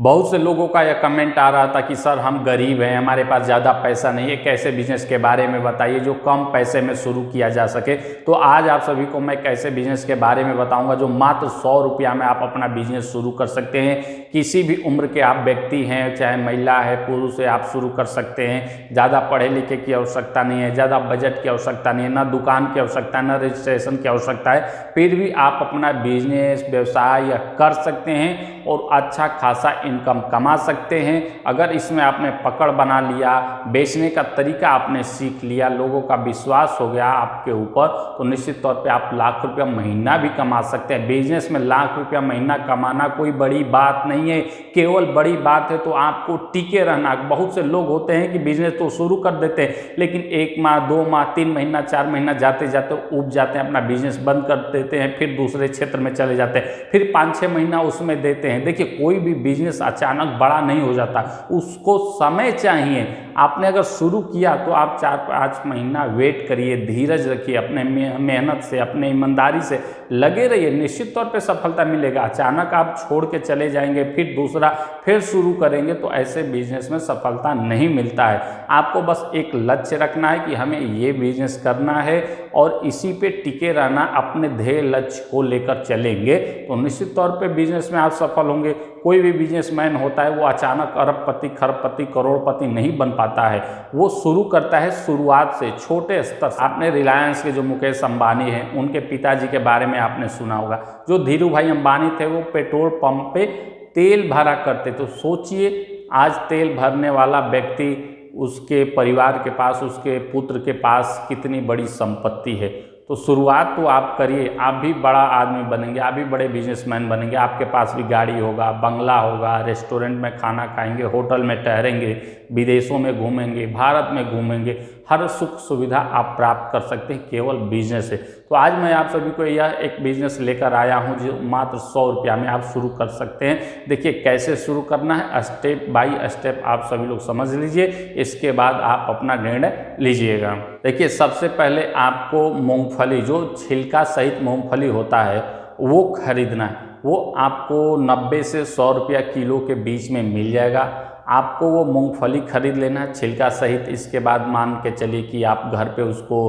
बहुत से लोगों का यह कमेंट आ रहा था कि सर हम गरीब हैं, हमारे पास ज़्यादा पैसा नहीं है, कैसे बिजनेस के बारे में बताइए जो कम पैसे में शुरू किया जा सके। तो आज आप सभी को मैं कैसे बिजनेस के बारे में बताऊंगा जो मात्र 100 रुपया में आप अपना बिजनेस शुरू कर सकते हैं। किसी भी उम्र के आप व्यक्ति हैं, चाहे महिला है पुरुष है, आप शुरू कर सकते हैं। ज़्यादा पढ़े लिखे की आवश्यकता नहीं है, ज़्यादा बजट की आवश्यकता नहीं है, ना दुकान की आवश्यकता है, ना रजिस्ट्रेशन की आवश्यकता है। फिर भी आप अपना बिजनेस व्यवसाय कर सकते हैं और अच्छा खासा इनकम कमा सकते हैं। अगर इसमें आपने पकड़ बना लिया, बेचने का तरीका आपने सीख लिया, लोगों का विश्वास हो गया आपके ऊपर, तो निश्चित तौर पे आप लाख रुपया महीना भी कमा सकते हैं। बिजनेस में लाख रुपया महीना कमाना कोई बड़ी बात नहीं है, केवल बड़ी बात है तो आपको टिके रहना। बहुत से लोग होते हैं कि बिजनेस तो शुरू कर देते हैं लेकिन 1 माह 2 माह 3 महीना 4 महीना जाते जाते ऊब जाते हैं, अपना बिजनेस बंद कर देते हैं, फिर दूसरे क्षेत्र में चले जाते हैं, फिर 5-6 महीना उसमें देते हैं। देखिए कोई भी बिजनेस अचानक बड़ा नहीं हो जाता, उसको समय चाहिए। आपने अगर शुरू किया तो आप 4-5 महीना वेट करिए, धीरज रखिए, अपने मेहनत से अपने ईमानदारी से लगे रहिए, निश्चित तौर पे सफलता मिलेगा। अचानक आप छोड़ के चले जाएंगे, फिर दूसरा फिर शुरू करेंगे तो ऐसे बिजनेस में सफलता नहीं मिलता है। आपको बस एक लक्ष्य रखना है कि हमें ये बिजनेस करना है और इसी पे टिके रहना, अपने ध्येय लक्ष्य को लेकर चलेंगे तो निश्चित तौर पे बिजनेस में आप सफल होंगे। कोई भी बिजनेसमैन होता है वो अचानक अरबपति खरबपति करोड़पति नहीं बन पाता है, वो शुरू करता है शुरुआत से, छोटे स्तर से। आपने रिलायंस के जो मुकेश अंबानी हैं उनके पिताजी के बारे में आपने सुना होगा, जो धीरू भाई अंबानी थे वो पेट्रोल पंप पे तेल भरा करते। तो सोचिए आज तेल भरने वाला व्यक्ति, उसके परिवार के पास, उसके पुत्र के पास कितनी बड़ी संपत्ति है। तो शुरुआत तो आप करिए, आप भी बड़ा आदमी बनेंगे, आप भी बड़े बिजनेसमैन बनेंगे। आपके पास भी गाड़ी होगा, बंगला होगा, रेस्टोरेंट में खाना खाएंगे, होटल में ठहरेंगे, विदेशों में घूमेंगे, भारत में घूमेंगे, हर सुख सुविधा आप प्राप्त कर सकते हैं केवल बिजनेस से। तो आज मैं आप सभी को यह एक बिजनेस लेकर आया हूं जो मात्र 100 रुपया में आप शुरू कर सकते हैं। देखिए कैसे शुरू करना है, स्टेप बाय स्टेप आप सभी लोग समझ लीजिए, इसके बाद आप अपना निर्णय लीजिएगा। देखिए सबसे पहले आपको मूंगफली, जो छिलका सहित मूंगफली होता है वो खरीदना है। वो आपको 90 से 100 रुपया किलो के बीच में मिल जाएगा। आपको वो मूंगफली खरीद लेना है छिलका सहित। इसके बाद मान के चलिए कि आप घर पे उसको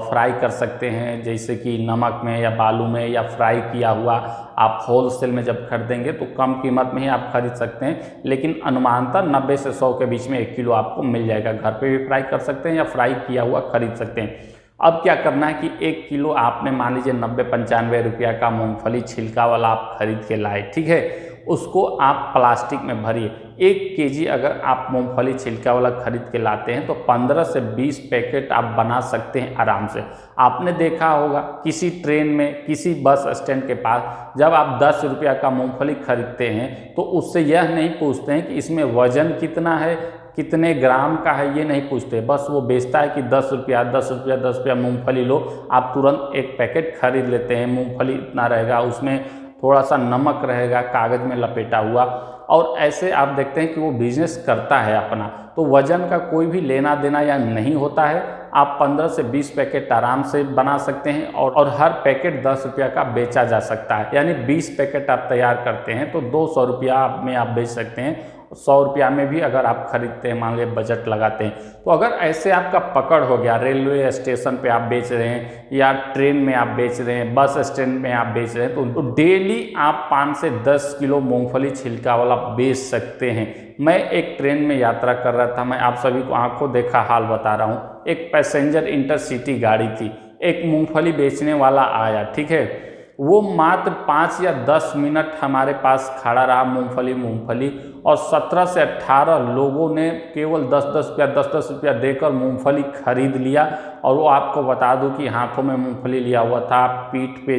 फ्राई कर सकते हैं, जैसे कि नमक में या बालू में, या फ्राई किया हुआ आप होलसेल में जब खरीदेंगे तो कम कीमत में ही आप खरीद सकते हैं, लेकिन अनुमानतः 90 से 100 के बीच में 1 किलो आपको मिल जाएगा। घर पे भी फ्राई कर सकते हैं या फ्राई किया हुआ खरीद सकते हैं। अब क्या करना है कि 1 किलो आपने मान लीजिए 90-95 रुपया का मूंगफली छिलका वाला आप खरीद के लाए, ठीक है, उसको आप प्लास्टिक में भरिए। 1 केजी अगर आप मूंगफली छिलका वाला खरीद के लाते हैं तो 15 से 20 पैकेट आप बना सकते हैं आराम से। आपने देखा होगा किसी ट्रेन में, किसी बस स्टैंड के पास जब आप 10 रुपया का मूंगफली खरीदते हैं तो उससे यह नहीं पूछते हैं कि इसमें वजन कितना है, कितने ग्राम का है, ये नहीं पूछते। बस वो बेचता है कि 10 रुपया 10 रुपया 10 रुपया मूंगफली लो। आप तुरंत 1 पैकेट खरीद लेते हैं। मूंगफली इतना रहेगा, उसमें थोड़ा सा नमक रहेगा कागज़ में लपेटा हुआ, और ऐसे आप देखते हैं कि वो बिजनेस करता है अपना। तो वजन का कोई भी लेना देना या नहीं होता है। आप 15 से 20 पैकेट आराम से बना सकते हैं और हर पैकेट 10 रुपया का बेचा जा सकता है। यानी 20 पैकेट आप तैयार करते हैं तो 200 रुपया में आप बेच सकते हैं। 100 रुपया में भी अगर आप खरीदते हैं, मान लीजिए बजट लगाते हैं, तो अगर ऐसे आपका पकड़ हो गया, रेलवे स्टेशन पे आप बेच रहे हैं या ट्रेन में आप बेच रहे हैं, बस स्टैंड में आप बेच रहे हैं, तो डेली आप 5 से 10 किलो मूंगफली छिलका वाला बेच सकते हैं। मैं एक ट्रेन में यात्रा कर रहा था, मैं आप सभी को आंखों देखा हाल बता रहा हूँ। एक पैसेंजर इंटरसिटी गाड़ी थी, एक मूंगफली बेचने वाला आया, ठीक है, वो मात्र 5 या 10 मिनट हमारे पास खड़ा रहा मूंगफली, और 17 से 18 लोगों ने केवल 10-10 रुपया देकर मूंगफली खरीद लिया। और वो आपको बता दूं कि हाथों में मूंगफली लिया हुआ था, पीठ पे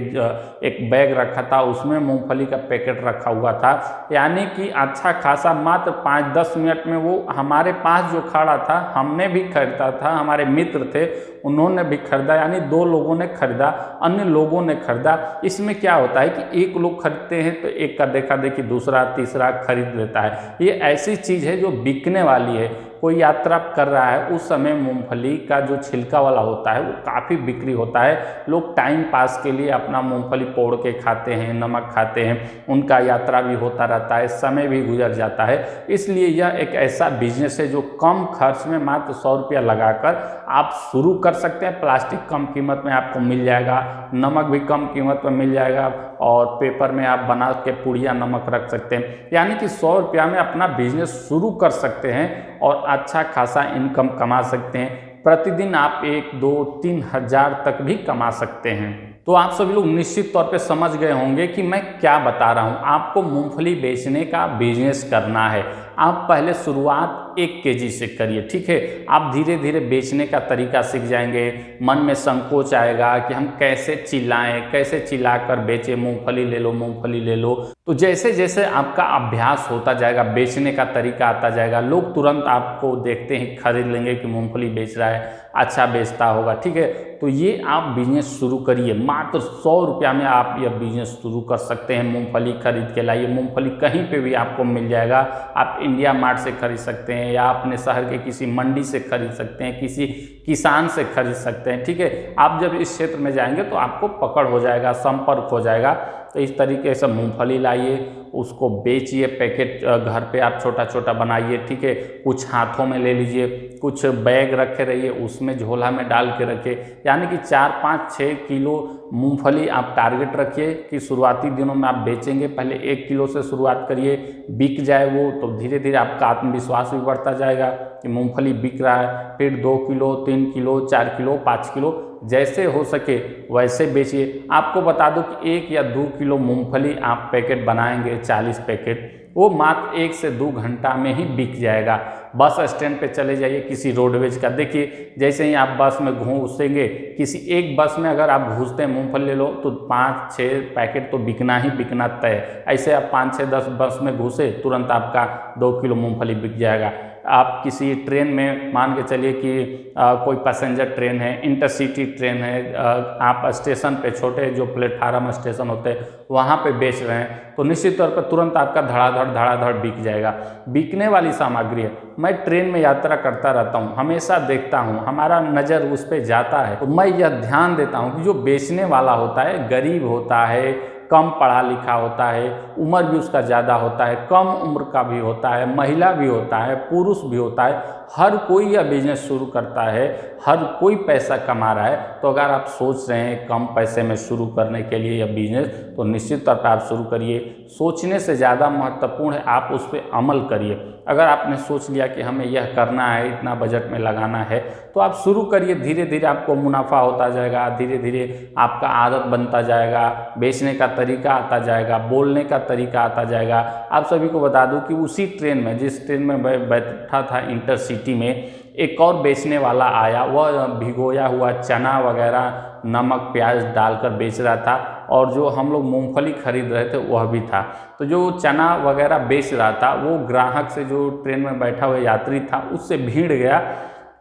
एक बैग रखा था, उसमें मूंगफली का पैकेट रखा हुआ था। यानी कि अच्छा खासा मात्र 5-10 मिनट में वो हमारे पास जो खड़ा था, हमने भी खरीदा था, हमारे मित्र थे उन्होंने भी खरीदा, यानी 2 लोगों ने खरीदा, अन्य लोगों ने खरीदा। इसमें क्या होता है कि एक लोग खरीदते हैं तो एक का देखा देखी दूसरा तीसरा खरीद लेता है। ये ऐसी चीज़ है जो बिकने वाली है। कोई यात्रा कर रहा है, उस समय मूंगफली का जो छिलका वाला होता है वो काफ़ी बिक्री होता है। लोग टाइम पास के लिए अपना मूंगफली पोड़ के खाते हैं, नमक खाते हैं, उनका यात्रा भी होता रहता है, समय भी गुजर जाता है। इसलिए यह एक ऐसा बिजनेस है जो कम खर्च में मात्र 100 रुपया लगाकर आप शुरू कर सकते हैं। प्लास्टिक कम कीमत में आपको मिल जाएगा, नमक भी कम कीमत में मिल जाएगा, और पेपर में आप बना के पुड़िया नमक रख सकते हैं। यानी कि 100 रुपया में अपना बिजनेस शुरू कर सकते हैं और अच्छा खासा इनकम कमा सकते हैं। प्रतिदिन आप 1, 2, 3 हज़ार तक भी कमा सकते हैं। तो आप सभी लोग निश्चित तौर पे समझ गए होंगे कि मैं क्या बता रहा हूँ। आपको मूंगफली बेचने का बिजनेस करना है, आप पहले शुरुआत 1 केजी से करिए, ठीक है। आप धीरे धीरे बेचने का तरीका सीख जाएंगे। मन में संकोच आएगा कि हम कैसे चिल्लाएं, कैसे चिल्लाकर बेचें, मूंगफली ले लो, मूंगफली ले लो। तो जैसे जैसे आपका अभ्यास होता जाएगा, बेचने का तरीका आता जाएगा, लोग तुरंत आपको देखते ही खरीद लेंगे कि मूंगफली बेच रहा है, अच्छा बेचता होगा, ठीक है। तो ये आप बिजनेस शुरू करिए। मात्र 100 रुपया में आप यह बिजनेस शुरू कर सकते हैं। मूंगफली खरीद के लाइए, मूंगफली कहीं पे भी आपको मिल जाएगा। आप इंडिया मार्ट से खरीद सकते हैं, या अपने शहर के किसी मंडी से खरीद सकते हैं, किसी किसान से खरीद सकते हैं, ठीक है। आप जब इस क्षेत्र में जाएंगे तो आपको पकड़ हो जाएगा, संपर्क हो जाएगा। तो इस तरीके से मूंगफली लाइए, उसको बेचिए, पैकेट घर पे आप छोटा छोटा बनाइए, ठीक है। कुछ हाथों में ले लीजिए, कुछ बैग रखे रहिए, उसमें झोला में डाल के रखिए। यानी कि 4, 5, 6 किलो मूंगफली आप टारगेट रखिए कि शुरुआती दिनों में आप बेचेंगे। पहले 1 किलो से शुरुआत करिए, बिक जाए वो तो धीरे धीरे आपका आत्मविश्वास भी बढ़ता जाएगा कि मूंगफली बिक रहा है। फिर 2 किलो, 3 किलो, 4 किलो, 5 किलो, जैसे हो सके वैसे बेचिए। आपको बता दूं कि 1 या 2 किलो मूंगफली आप पैकेट बनाएंगे, 40 पैकेट, वो मात्र 1 से 2 घंटा में ही बिक जाएगा। बस स्टैंड पे चले जाइए किसी रोडवेज का, देखिए जैसे ही आप बस में घुसेंगे, किसी एक बस में अगर आप घुसते हैं मूंगफली ले लो तो 5-6 पैकेट तो बिकना ही बिकना तय। ऐसे आप 5, 6, 10 बस में घुसे, तुरंत आपका 2 किलो मूंगफली बिक जाएगा। आप किसी ट्रेन में मान के चलिए कि कोई पैसेंजर ट्रेन है, इंटरसिटी ट्रेन है, आप स्टेशन पे छोटे जो प्लेटफार्म स्टेशन होते हैं वहाँ पे बेच रहे हैं, तो निश्चित तौर पर तुरंत आपका धड़ाधड़ बिक जाएगा। बिकने वाली सामग्री है। मैं ट्रेन में यात्रा करता रहता हूँ, हमेशा देखता हूँ, हमारा नज़र उस पर जाता है, तो मैं यह ध्यान देता हूँ कि जो बेचने वाला होता है गरीब होता है, कम पढ़ा लिखा होता है, उम्र भी उसका ज़्यादा होता है, कम उम्र का भी होता है, महिला भी होता है, पुरुष भी होता है। हर कोई यह बिजनेस शुरू करता है, हर कोई पैसा कमा रहा है। तो अगर आप सोच रहे हैं कम पैसे में शुरू करने के लिए यह बिजनेस, तो निश्चित तौर पर आप शुरू करिए। सोचने से ज़्यादा महत्वपूर्ण है आप उस पर अमल करिए। अगर आपने सोच लिया कि हमें यह करना है, इतना बजट में लगाना है, तो आप शुरू करिए। धीरे धीरे आपको मुनाफा होता जाएगा, धीरे धीरे आपका आदत बनता जाएगा, बेचने का तरीका आता जाएगा, बोलने का तरीका आता जाएगा। आप सभी को बता दूं कि उसी ट्रेन में, जिस ट्रेन में मैं बैठा था इंटरसिटी में, एक और बेचने वाला आया। वह भिगोया हुआ चना वगैरह नमक प्याज डालकर बेच रहा था, और जो हम लोग मूंगफली खरीद रहे थे वह भी था। तो जो चना वगैरह बेच रहा था वो ग्राहक से, जो ट्रेन में बैठा हुआ यात्री था, उससे भिड़ गया,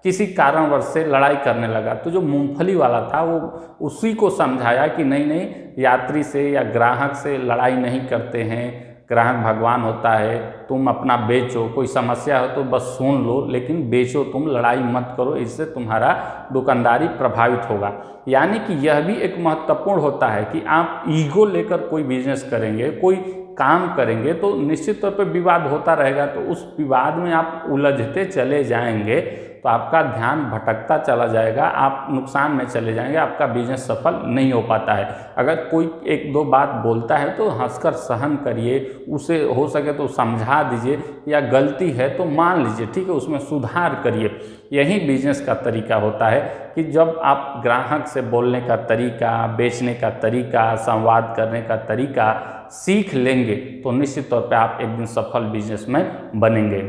किसी कारणवश से लड़ाई करने लगा। तो जो मूंगफली वाला था वो उसी को समझाया कि नहीं नहीं, यात्री से या ग्राहक से लड़ाई नहीं करते हैं, ग्राहक भगवान होता है, तुम अपना बेचो, कोई समस्या हो तो बस सुन लो, लेकिन बेचो, तुम लड़ाई मत करो, इससे तुम्हारा दुकानदारी प्रभावित होगा। यानी कि यह भी एक महत्वपूर्ण होता है कि आप ईगो लेकर कोई बिजनेस करेंगे, कोई काम करेंगे, तो निश्चित तौर पर विवाद होता रहेगा। तो उस विवाद में आप उलझते चले जाएंगे तो आपका ध्यान भटकता चला जाएगा, आप नुकसान में चले जाएंगे, आपका बिजनेस सफल नहीं हो पाता है। अगर कोई 1-2 बात बोलता है तो हंसकर सहन करिए, उसे हो सके तो समझा दीजिए, या गलती है तो मान लीजिए, ठीक है, उसमें सुधार करिए। यही बिजनेस का तरीका होता है कि जब आप ग्राहक से बोलने का तरीका, बेचने का तरीका, संवाद करने का तरीका सीख लेंगे तो निश्चित तौर पे आप एक दिन सफल बिजनेसमैन बनेंगे।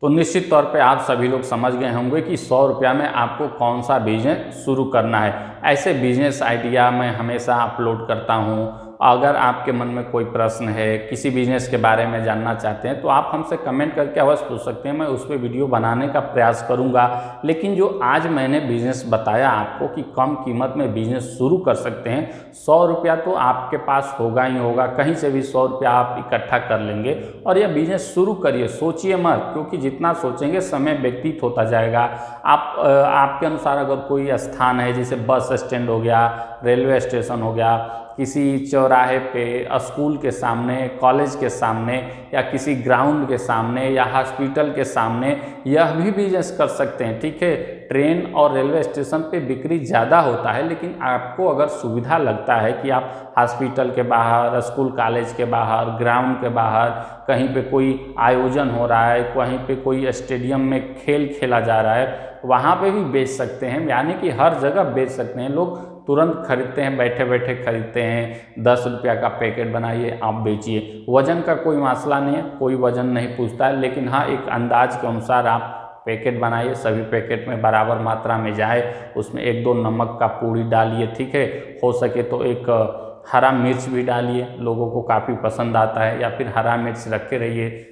तो निश्चित तौर पे आप सभी लोग समझ गए होंगे कि 100 रुपया में आपको कौन सा बिजनेस शुरू करना है। ऐसे बिजनेस आइडिया मैं हमेशा अपलोड करता हूँ, अगर आपके मन में कोई प्रश्न है, किसी बिजनेस के बारे में जानना चाहते हैं, तो आप हमसे कमेंट करके अवश्य पूछ सकते हैं। मैं उस पर वीडियो बनाने का प्रयास करूंगा। लेकिन जो आज मैंने बिजनेस बताया आपको कि कम कीमत में बिजनेस शुरू कर सकते हैं, 100 रुपया तो आपके पास होगा ही होगा, कहीं से भी 100 रुपया आप इकट्ठा कर लेंगे और यह बिजनेस शुरू करिए। सोचिए मत, क्योंकि जितना सोचेंगे समय व्यतीत होता जाएगा। आपके अनुसार अगर कोई स्थान है, जैसे बस स्टैंड हो गया, रेलवे स्टेशन हो गया, किसी चौराहे पे, स्कूल के सामने, कॉलेज के सामने, या किसी ग्राउंड के सामने, या हॉस्पिटल के सामने, यह भी बिजनेस कर सकते हैं। ठीक है, ट्रेन और रेलवे स्टेशन पे बिक्री ज़्यादा होता है, लेकिन आपको अगर सुविधा लगता है कि आप हॉस्पिटल के बाहर, स्कूल कॉलेज के बाहर, ग्राउंड के बाहर कहीं पे कोई आयोजन हो रहा है, कहीं पे कोई स्टेडियम में खेल खेला जा रहा है, वहाँ पे भी बेच सकते हैं। यानी कि हर जगह बेच सकते हैं। लोग तुरंत खरीदते हैं, बैठे बैठे खरीदते हैं। 10 रुपया का पैकेट बनाइए, आप बेचिए। वज़न का कोई मसला नहीं है, कोई वज़न नहीं पूछता है, लेकिन हाँ, एक अंदाज के अनुसार आप पैकेट बनाइए। सभी पैकेट में बराबर मात्रा में जाए, उसमें 1-2 नमक का पूड़ी डालिए। ठीक है, हो सके तो एक हरा मिर्च भी डालिए, लोगों को काफ़ी पसंद आता है, या फिर हरा मिर्च रखे रहिए।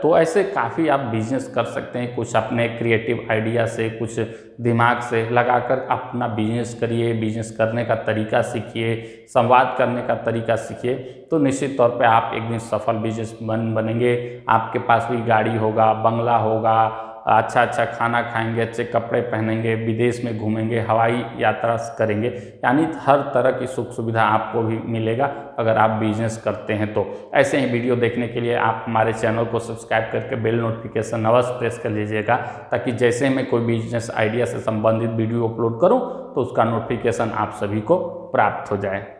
तो ऐसे काफ़ी आप बिजनेस कर सकते हैं। कुछ अपने क्रिएटिव आइडिया से, कुछ दिमाग से लगाकर अपना बिजनेस करिए। बिजनेस करने का तरीका सीखिए, संवाद करने का तरीका सीखिए, तो निश्चित तौर पे आप एक दिन सफल बिजनेसमैन बनेंगे। आपके पास भी गाड़ी होगा, बंगला होगा, अच्छा अच्छा खाना खाएंगे, अच्छे कपड़े पहनेंगे, विदेश में घूमेंगे, हवाई यात्रा करेंगे। यानी हर तरह की सुख सुविधा आपको भी मिलेगा अगर आप बिजनेस करते हैं तो। ऐसे ही वीडियो देखने के लिए आप हमारे चैनल को सब्सक्राइब करके बेल नोटिफिकेशन अवश्य प्रेस कर लीजिएगा, ताकि जैसे मैं कोई बिजनेस आइडिया से संबंधित वीडियो अपलोड करूं तो उसका नोटिफिकेशन आप सभी को प्राप्त हो जाए।